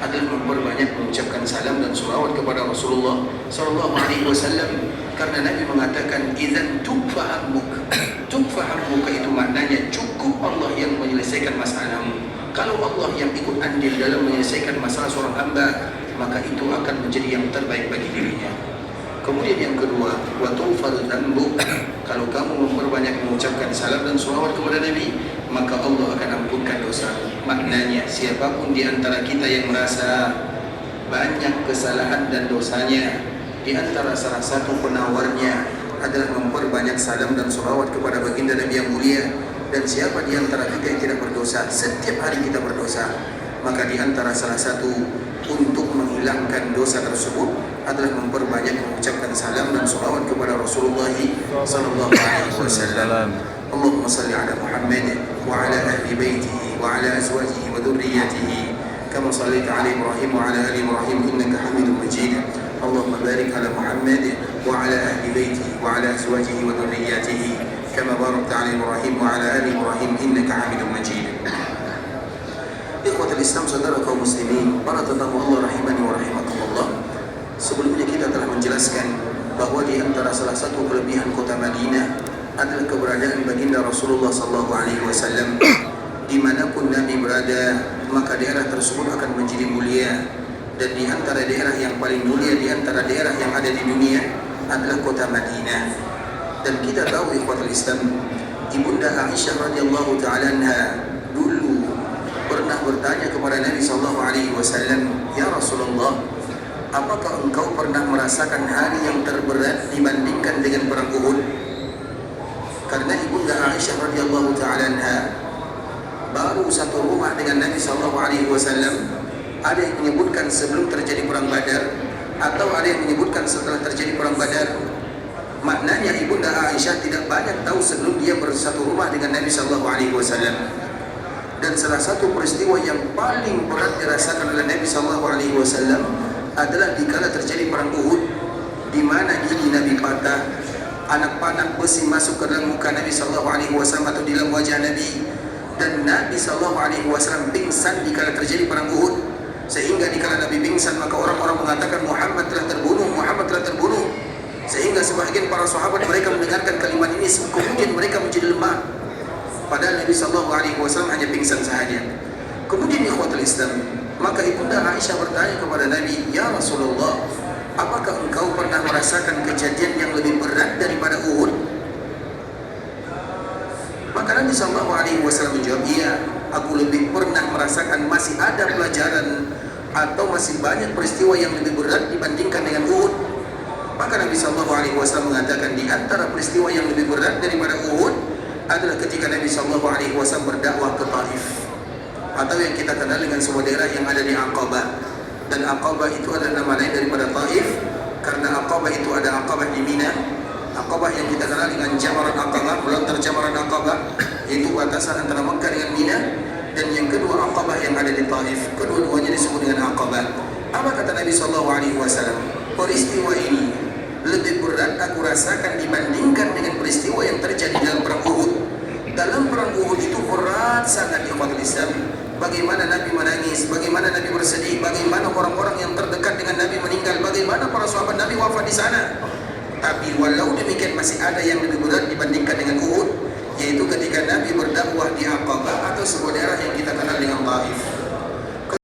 adalah memperbanyak mengucapkan salam dan selawat kepada Rasulullah sallallahu alaihi wasallam, karena Nabi mengatakan idzan tukfa hammuk. Tukfa hammuka itu maknanya cukup Allah yang menyelesaikan masalahmu. Kalau Allah yang ikut andil dalam menyelesaikan masalah seorang hamba, maka itu akan menjadi yang terbaik bagi dirinya. Kemudian yang kedua, wa tughfaru dzambuk. Kalau kamu memperbanyak mengucapkan salam dan selawat kepada Nabi, maka Allah akan ampunkan dosa. Maknanya siapapun di antara kita yang merasa banyak kesalahan dan dosanya, di antara salah satu penawarnya adalah memperbanyak salam dan selawat kepada baginda Nabi yang mulia. Dan siapa di antara kita yang tidak berdosa, setiap hari kita berdosa, maka di antara salah satu untuk menghilangkan dosa tersebut adalah memperbanyak mengucapkan salam dan selawat kepada Rasulullah sallallahu alaihi wasallam. Allahumma salli ala Muhammad wa ala ahli baitihi wa ala azwajihi wa dhurriyyatihi kama sallaita ala Ibrahim wa ala ali Ibrahim innaka Hamidum Majid. Allahumma barik ala Muhammad wa ala ahli baitihi wa ala azwajihi wa dhurriyyatihi kama barakta ala Ibrahim wa ala ali Ibrahim innaka Hamidum Majid. Ikhwatul Islam, saudara kaum muslimin, para tetamu Allah rahimani wa rahimakumullah. Sebelumnya kita telah menjelaskan bahwa di antara salah satu kelebihan kota Madinah adalah keberadaan baginda Rasulullah sallallahu alaihi wasallam. Dimanapun Nabi berada, maka daerah tersebut akan menjadi mulia. Dan di antara daerah yang paling mulia di antara daerah yang ada di dunia adalah kota Madinah. Dan kita tahu ikhwatul Islam, Ibunda Aisyah radhiyallahu ta'ala anha dulu pernah bertanya kepada Nabi sallallahu alaihi wasallam, "Ya Rasulullah, apakah engkau pernah merasakan hari yang terberat dibandingkan dengan perang Uhud?" Karena Ibunda Aisyah radhiyallahu ta'ala anha baru satu rumah dengan Nabi sallallahu alaihi wasallam. Ada yang menyebutkan sebelum terjadi perang Badar, atau ada yang menyebutkan setelah terjadi perang Badar. Maknanya Ibunda Aisyah tidak banyak tahu sebelum dia bersatu rumah dengan Nabi sallallahu alaihi wasallam. Dan salah satu peristiwa yang paling berat dirasakan oleh Nabi sallallahu alaihi wasallam adalah dikala terjadi perang Uhud, di mana gigi Nabi patah, anak panah besi masuk ke dalam muka Nabi sallallahu alaihi wasallam atau di dalam wajah Nabi, dan Nabi sallallahu alaihi wasallam pingsan dikala terjadi perang Uhud. Sehingga dikala Nabi pingsan, maka orang-orang mengatakan Muhammad telah terbunuh, Muhammad telah terbunuh. Sehingga sebahagian para sahabat mereka mendengarkan kalimat ini, kemudian mereka menjadi lemah. Padahal Nabi sallallahu alaihi wasallam hanya pingsan sahaja. Kemudian ikhwatul Islam, maka Ibunda Aisyah bertanya kepada Nabi, "Ya Rasulullah, apakah engkau pernah merasakan kejadian yang lebih berat daripada Uhud?" Maka Nabi sallallahu alaihi wasallam menjawab, "Iya, aku lebih pernah merasakan masih ada pelajaran atau masih banyak peristiwa yang lebih berat dibandingkan dengan Uhud." Maka Nabi sallallahu alaihi wasallam mengatakan, di antara peristiwa yang lebih berat daripada Uhud adalah ketika Nabi sallallahu alaihi wasallam berdakwah ke Taif, atau yang kita kenal dengan sebuah daerah yang ada di Aqabah. Dan Aqabah itu adalah nama lain daripada Taif, karena Aqabah itu ada Aqabah di Mina, Aqabah yang kita kenal dengan Jamarat Aqabah, melontar Jamarat Aqabah, yaitu batasan antara Mekah dengan Mina. Dan yang kedua Aqabah yang ada di Taif, kedua-duanya disebut dengan Aqabah. Apa kata Nabi sallallahu alaihi wasallam? Peristiwa ini lebih berat aku rasakan dibandingkan dengan peristiwa yang terjadi dalam perang Uhud. Dalam perang Uhud itu berat sangat ikhwatul Islam. Bagaimana Nabi menangis, bagaimana Nabi bersedih, bagaimana orang-orang yang terdekat dengan Nabi meninggal, bagaimana para sahabat Nabi wafat di sana. Tapi walau demikian masih ada yang lebih